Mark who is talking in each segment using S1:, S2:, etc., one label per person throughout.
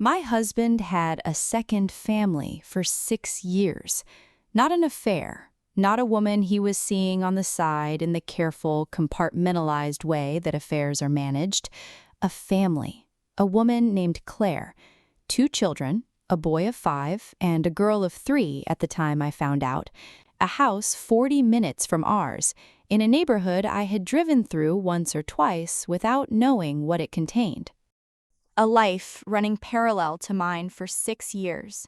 S1: My husband had a second family for 6 years. Not an affair, not a woman he was seeing on the side in the careful, compartmentalized way that affairs are managed. A family. A woman named Claire. 2 children, a boy of 5 and a girl of 3 at the time I found out. A house 40 minutes from ours, in a neighborhood I had driven through once or twice without knowing what it contained. A life running parallel to mine for 6 years.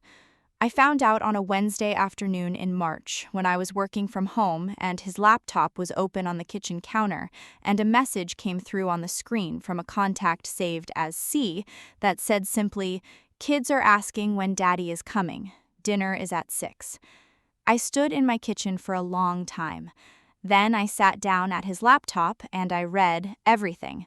S1: I found out on a Wednesday afternoon in March when I was working from home and his laptop was open on the kitchen counter and a message came through on the screen from a contact saved as C that said simply, "Kids are asking when Daddy is coming. Dinner is at 6." I stood in my kitchen for a long time. Then I sat down at his laptop and I read everything.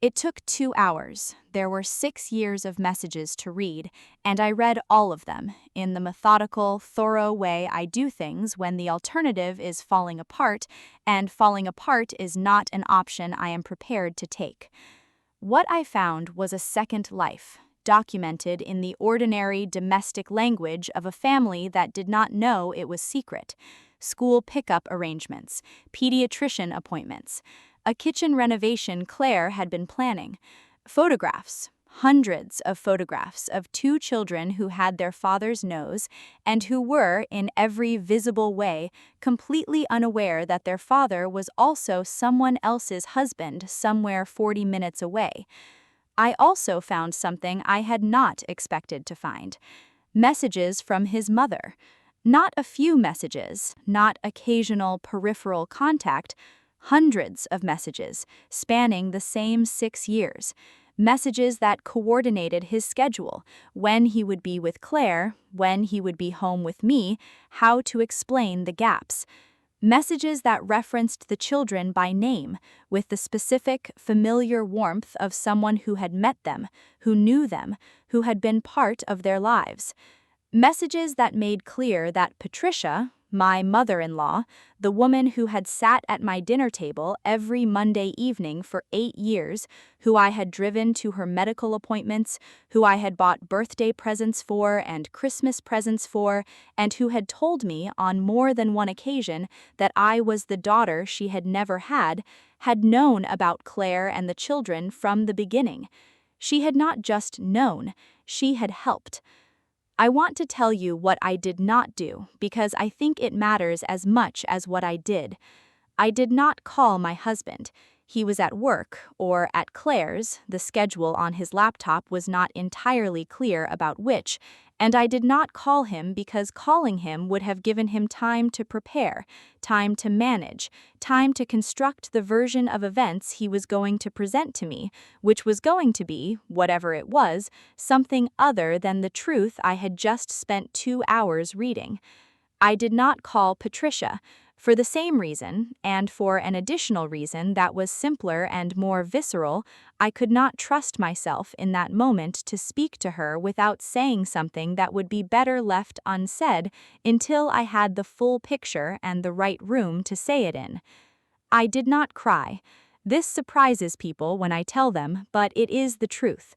S1: It took 2 hours. There were 6 years of messages to read, and I read all of them in the methodical, thorough way I do things when the alternative is falling apart, and falling apart is not an option I am prepared to take. What I found was a second life, documented in the ordinary domestic language of a family that did not know it was secret. School pickup arrangements, pediatrician appointments, a kitchen renovation Claire had been planning, photographs, hundreds of photographs of 2 children who had their father's nose and who were, in every visible way, completely unaware that their father was also someone else's husband somewhere 40 minutes away. I also found something I had not expected to find. Messages from his mother. Not a few messages, not occasional peripheral contact, hundreds of messages spanning the same 6 years. Messages that coordinated his schedule, when he would be with Claire, when he would be home with me, how to explain the gaps. Messages that referenced the children by name, with the specific, familiar warmth of someone who had met them, who knew them, who had been part of their lives. Messages that made clear that Patricia, my mother-in-law, the woman who had sat at my dinner table every Monday evening for 8 years, who I had driven to her medical appointments, who I had bought birthday presents for and Christmas presents for, and who had told me on more than one occasion that I was the daughter she had never had known about Claire and the children from the beginning. She had not just known, she had helped. I want to tell you what I did not do because I think it matters as much as what I did. I did not call my husband. He was at work, or at Claire's, the schedule on his laptop was not entirely clear about which, and I did not call him because calling him would have given him time to prepare, time to manage, time to construct the version of events he was going to present to me, which was going to be, whatever it was, something other than the truth I had just spent 2 hours reading. I did not call Patricia, for the same reason, and for an additional reason that was simpler and more visceral. I could not trust myself in that moment to speak to her without saying something that would be better left unsaid until I had the full picture and the right room to say it in. I did not cry. This surprises people when I tell them, but it is the truth.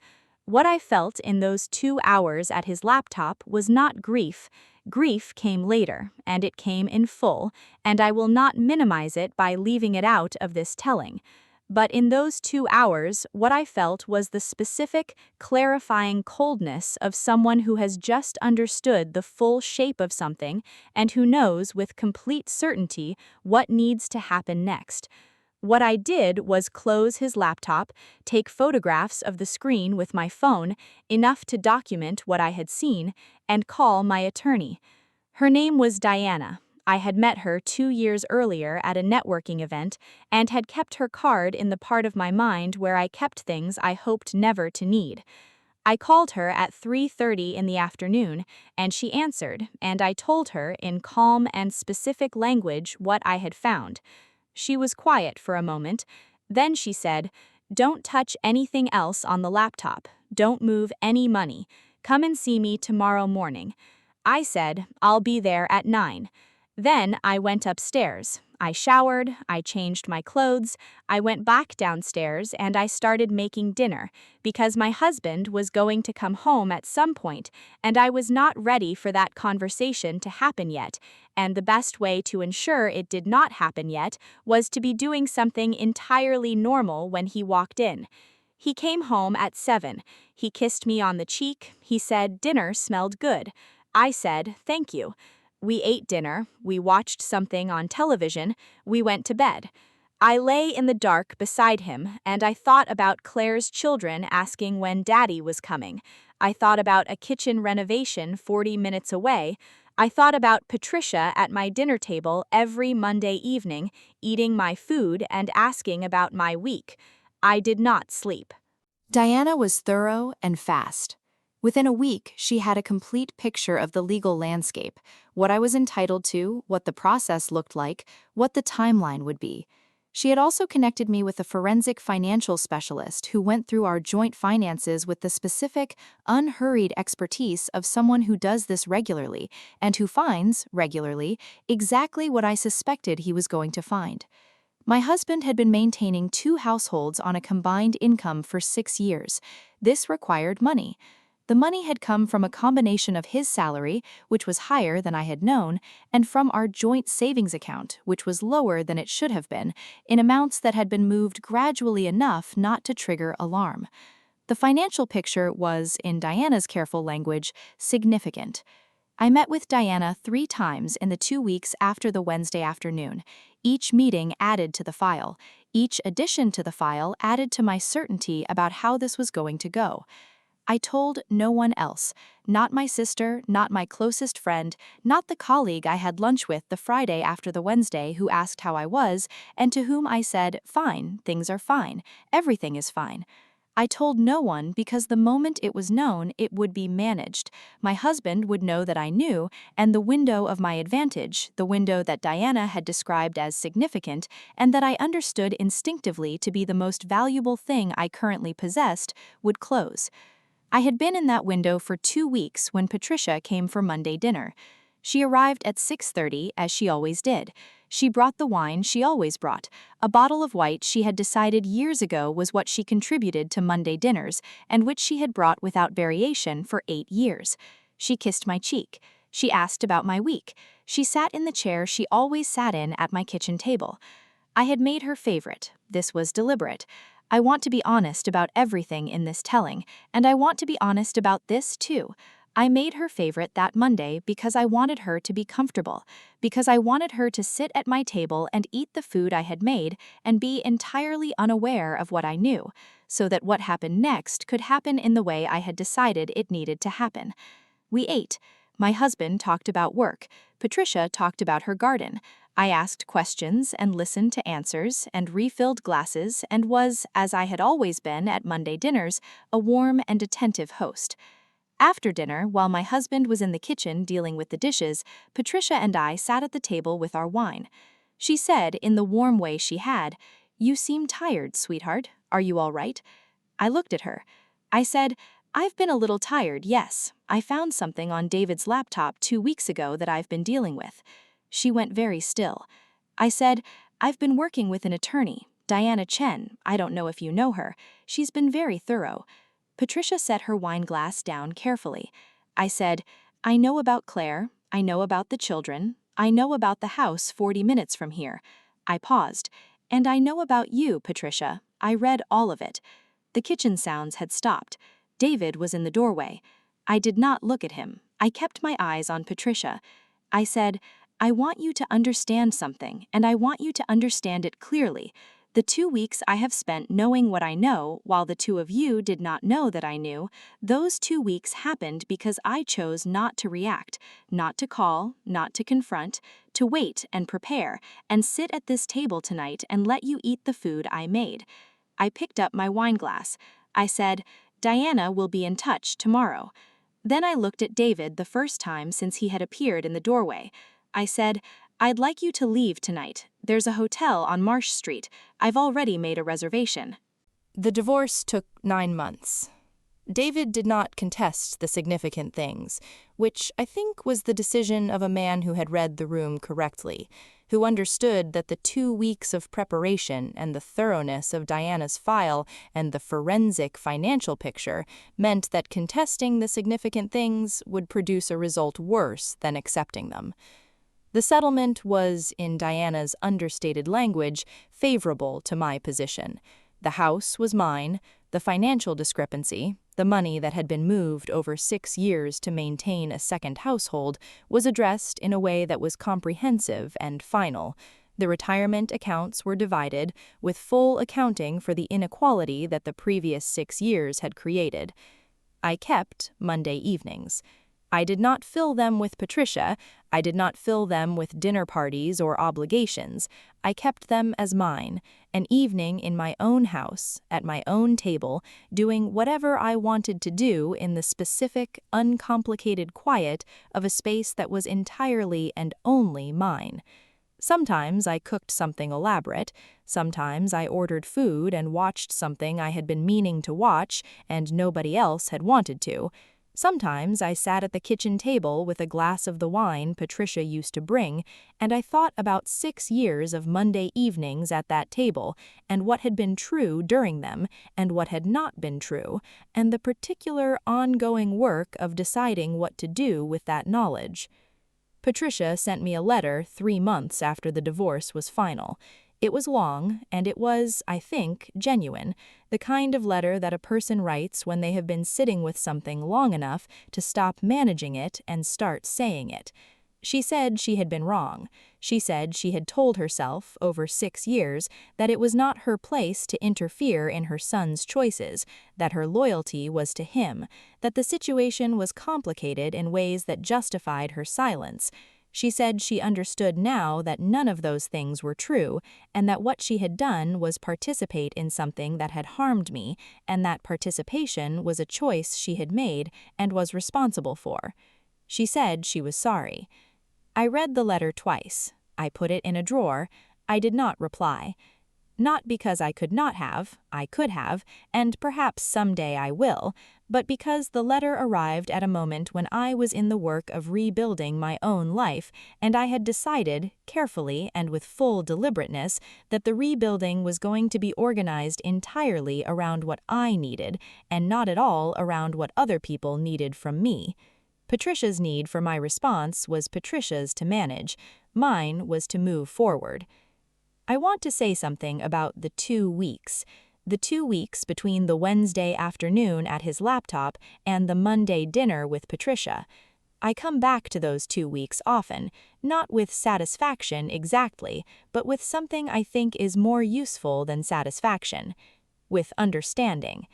S1: What I felt in those 2 hours at his laptop was not grief. Grief came later, and it came in full, and I will not minimize it by leaving it out of this telling. But in those 2 hours, what I felt was the specific, clarifying coldness of someone who has just understood the full shape of something and who knows with complete certainty what needs to happen next. What I did was close his laptop, take photographs of the screen with my phone, enough to document what I had seen, and call my attorney. Her name was Diana. I had met her 2 years earlier at a networking event and had kept her card in the part of my mind where I kept things I hoped never to need. I called her at 3:30 in the afternoon, and she answered, and I told her in calm and specific language what I had found. She was quiet for a moment. Then she said, "Don't touch anything else on the laptop. Don't move any money. Come and see me tomorrow morning." I said, "I'll be there at 9." Then I went upstairs.
S2: I showered, I changed my clothes, I went back downstairs, and I started making dinner because my husband was going to come home at some point, and I was not ready for that conversation to happen yet, and the best way to ensure it did not happen yet was to be doing something entirely normal when he walked in. He came home at 7. He kissed me on the cheek. He said dinner smelled good. I said, thank you. We ate dinner, we watched something on television, we went to bed. I lay in the dark beside him, and I thought about Claire's children asking when Daddy was coming. I thought about a kitchen renovation 40 minutes away. I thought about Patricia at my dinner table every Monday evening, eating my food and asking about my week. I did not sleep.
S1: Diana was thorough and fast. Within a week, she had a complete picture of the legal landscape, what I was entitled to, what the process looked like, what the timeline would be. She had also connected me with a forensic financial specialist who went through our joint finances with the specific, unhurried expertise of someone who does this regularly and who finds, regularly, exactly what I suspected he was going to find. My husband had been maintaining 2 households on a combined income for 6 years. This required money. The money had come from a combination of his salary, which was higher than I had known, and from our joint savings account, which was lower than it should have been, in amounts that had been moved gradually enough not to trigger alarm. The financial picture was, in Diana's careful language, significant. I met with Diana 3 times in the 2 weeks after the Wednesday afternoon. Each meeting added to the file. Each addition to the file added to my certainty about how this was going to go. I told no one else, not my sister, not my closest friend, not the colleague I had lunch with the Friday after the Wednesday who asked how I was, and to whom I said, fine, things are fine, everything is fine. I told no one because the moment it was known, it would be managed. My husband would know that I knew, and the window of my advantage, the window that Diana had described as significant, and that I understood instinctively to be the most valuable thing I currently possessed, would close. I had been in that window for 2 weeks when Patricia came for Monday dinner. She arrived at 6:30, as she always did. She brought the wine she always brought, a bottle of white she had decided years ago was what she contributed to Monday dinners, and which she had brought without variation for 8 years. She kissed my cheek. She asked about my week. She sat in the chair she always sat in at my kitchen table. I had made her favorite. This was deliberate. I want to be honest about everything in this telling, and I want to be honest about this too. I made her favorite that Monday because I wanted her to be comfortable, because I wanted her to sit at my table and eat the food I had made and be entirely unaware of what I knew, so that what happened next could happen in the way I had decided it needed to happen. We ate. My husband talked about work. Patricia talked about her garden. I asked questions and listened to answers and refilled glasses and was, as I had always been at Monday dinners, a warm and attentive host. After dinner, while my husband was in the kitchen dealing with the dishes, Patricia and I sat at the table with our wine. She said, in the warm way she had, "You seem tired, sweetheart. Are you all right?" I looked at her. I said, "I've been a little tired, yes. I found something on David's laptop 2 weeks ago that I've been dealing with." She went very still. I said, "I've been working with an attorney, Diana Chen. I don't know if you know her. She's been very thorough." Patricia set her wine glass down carefully. I said, "I know about Claire. I know about the children. I know about the house 40 minutes from here." I paused. "And I know about you, Patricia. I read all of it." The kitchen sounds had stopped. David was in the doorway. I did not look at him. I kept my eyes on Patricia. I said, "I want you to understand something, and I want you to understand it clearly. The 2 weeks I have spent knowing what I know, while the 2 of you did not know that I knew, those 2 weeks happened because I chose not to react, not to call, not to confront, to wait and prepare, and sit at this table tonight and let you eat the food I made." I picked up my wine glass. I said, "Diana will be in touch tomorrow." Then I looked at David the first time since he had appeared in the doorway. I said, "I'd like you to leave tonight. There's a hotel on Marsh Street. I've already made a reservation." The divorce took 9 months. David did not contest the significant things, which I think was the decision of a man who had read the room correctly, who understood that the 2 weeks of preparation and the thoroughness of Diana's file and the forensic financial picture meant that contesting the significant things would produce a result worse than accepting them. The settlement was, in Diana's understated language, favorable to my position. The house was mine, the financial discrepancy, the money that had been moved over 6 years to maintain a second household, was addressed in a way that was comprehensive and final. The retirement accounts were divided, with full accounting for the inequality that the previous 6 years had created. I kept Monday evenings. I did not fill them with Patricia, I did not fill them with dinner parties or obligations. I kept them as mine, an evening in my own house, at my own table, doing whatever I wanted to do in the specific, uncomplicated quiet of a space that was entirely and only mine. Sometimes I cooked something elaborate, sometimes I ordered food and watched something I had been meaning to watch and nobody else had wanted to. Sometimes I sat at the kitchen table with a glass of the wine Patricia used to bring, and I thought about 6 years of Monday evenings at that table, and what had been true during them, and what had not been true, and the particular ongoing work of deciding what to do with that knowledge. Patricia sent me a letter 3 months after the divorce was final. It was long, and it was, I think, genuine, the kind of letter that a person writes when they have been sitting with something long enough to stop managing it and start saying it. She said she had been wrong. She said she had told herself, over 6 years, that it was not her place to interfere in her son's choices, that her loyalty was to him, that the situation was complicated in ways that justified her silence. She said she understood now that none of those things were true, and that what she had done was participate in something that had harmed me, and that participation was a choice she had made and was responsible for. She said she was sorry. I read the letter twice. I put it in a drawer. I did not reply. Not because I could not have, I could have, and perhaps someday I will, but because the letter arrived at a moment when I was in the work of rebuilding my own life, and I had decided, carefully and with full deliberateness, that the rebuilding was going to be organized entirely around what I needed, and not at all around what other people needed from me. Patricia's need for my response was Patricia's to manage. Mine was to move forward. I want to say something about the 2 weeks. The 2 weeks between the Wednesday afternoon at his laptop and the Monday dinner with Patricia. I come back to those 2 weeks often, not with satisfaction exactly, but with something I think is more useful than satisfaction, with understanding.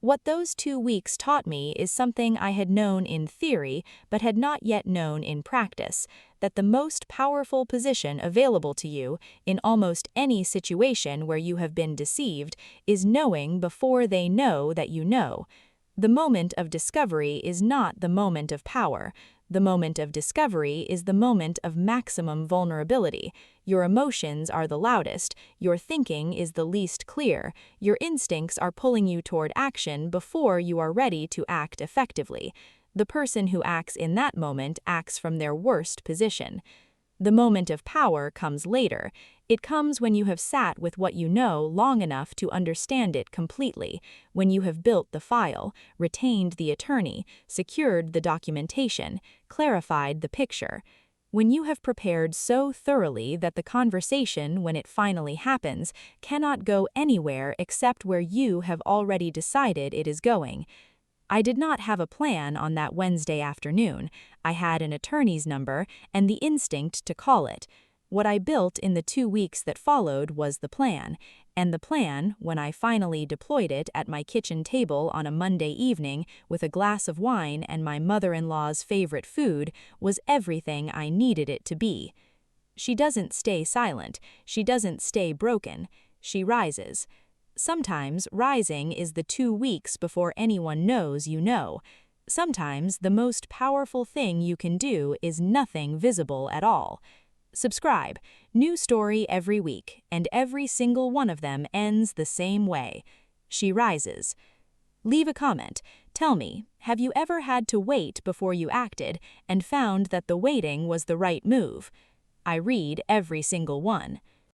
S1: What those 2 weeks taught me is something I had known in theory but had not yet known in practice, that the most powerful position available to you in almost any situation where you have been deceived is knowing before they know that you know. The moment of discovery is not the moment of power. The moment of discovery is the moment of maximum vulnerability. Your emotions are the loudest, your thinking is the least clear, your instincts are pulling you toward action before you are ready to act effectively. The person who acts in that moment acts from their worst position. The moment of power comes later. It comes when you have sat with what you know long enough to understand it completely, when you have built the file, retained the attorney, secured the documentation, clarified the picture. When you have prepared so thoroughly that the conversation, when it finally happens, cannot go anywhere except where you have already decided it is going. I did not have a plan on that Wednesday afternoon. I had an attorney's number and the instinct to call it. What I built in the 2 weeks that followed was the plan, and the plan, when I finally deployed it at my kitchen table on a Monday evening with a glass of wine and my mother-in-law's favorite food, was everything I needed it to be. She doesn't stay silent. She doesn't stay broken. She rises. Sometimes rising is the 2 weeks before anyone knows you know. Sometimes the most powerful thing you can do is nothing visible at all. Subscribe. New story every week, and every single one of them ends the same way. She rises. Leave a comment.
S2: Tell me, have you ever had to wait before you acted and found that the waiting was the right move? I read every single one.